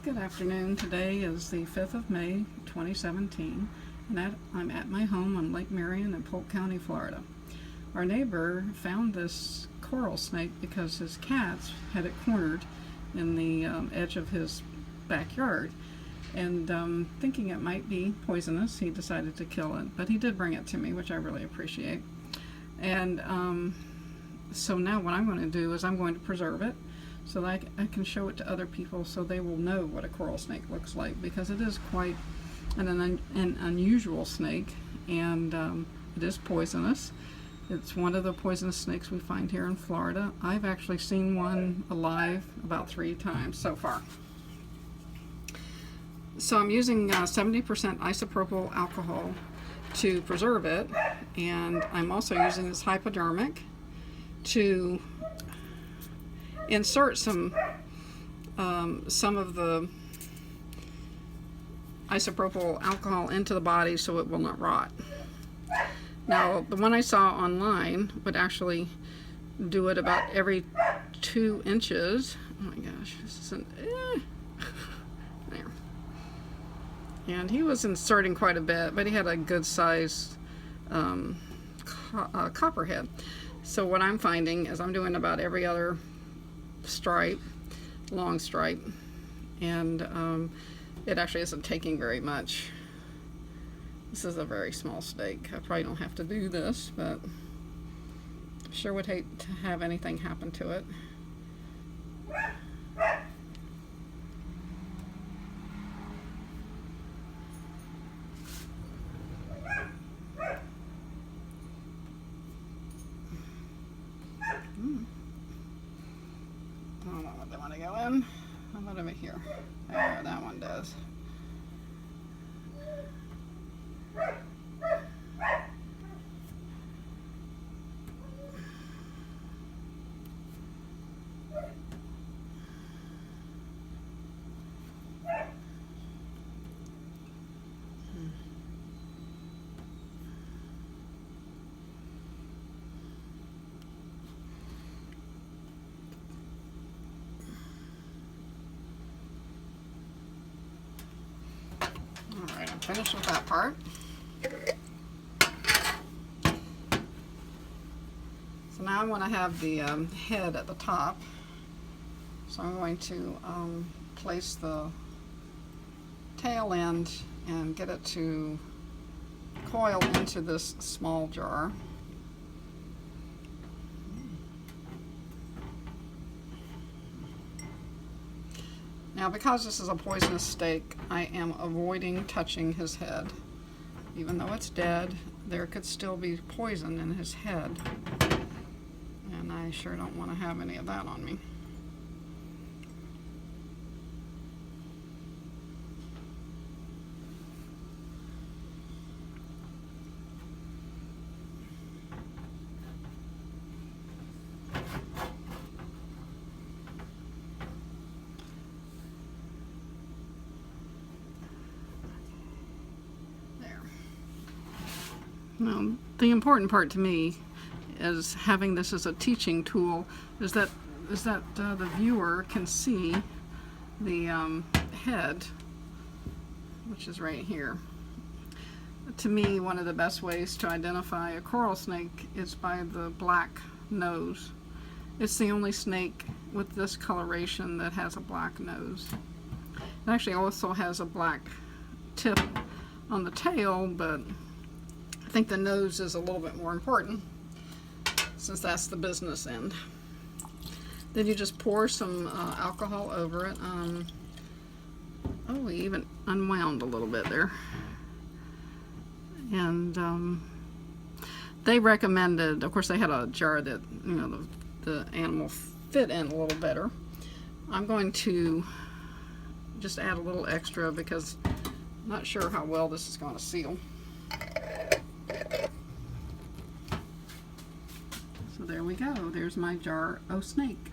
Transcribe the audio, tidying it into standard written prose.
Good afternoon. Today is the 5th of May, 2017, and I'm at my home on Lake Marion in Polk County, Florida. Our neighbor found this coral snake because his cats had it cornered in the edge of his backyard, and thinking it might be poisonous, he decided to kill it, but he did bring it to me, which I really appreciate. And so now what I'm going to do is I'm going to preserve it so that I can show it to other people so they will know what a coral snake looks like, because it is quite an unusual snake, and it is poisonous. It's one of the poisonous snakes we find here in Florida. I've actually seen one alive about 3 times so far. So I'm using 70% isopropyl alcohol to preserve it, and I'm also using this hypodermic to insert some of the isopropyl alcohol into the body so it will not rot. Now, the one I saw online would actually do it about every 2 inches. Oh my gosh, this isn't there. And he was inserting quite a bit, but he had a good size copperhead. So what I'm finding is I'm doing about every other stripe, long stripe, and it actually isn't taking very much. This is a very small snake. I probably don't have to do this, but sure would hate to have anything happen to it. I don't know what they want to go in. How about over here? There, that one does. Alright, I'm finished with that part. So now I want to have the head at the top. So I'm going to place the tail end and get it to coil into this small jar. Now, because this is a poisonous snake, I am avoiding touching his head. Even though it's dead, there could still be poison in his head, and I sure don't want to have any of that on me. Now, the important part to me is having this as a teaching tool is that the viewer can see the head, which is right here. To me, one of the best ways to identify a coral snake is by the black nose. It's the only snake with this coloration that has a black nose. It actually also has a black tip on the tail, but I think the nose is a little bit more important, since that's the business end. Then you just pour some alcohol over it. Oh, we even unwound a little bit there. And they recommended, of course they had a jar that, you know, the animal fit in a little better. I'm going to just add a little extra because I'm not sure how well this is going to seal. So there we go. There's my jar o' snake.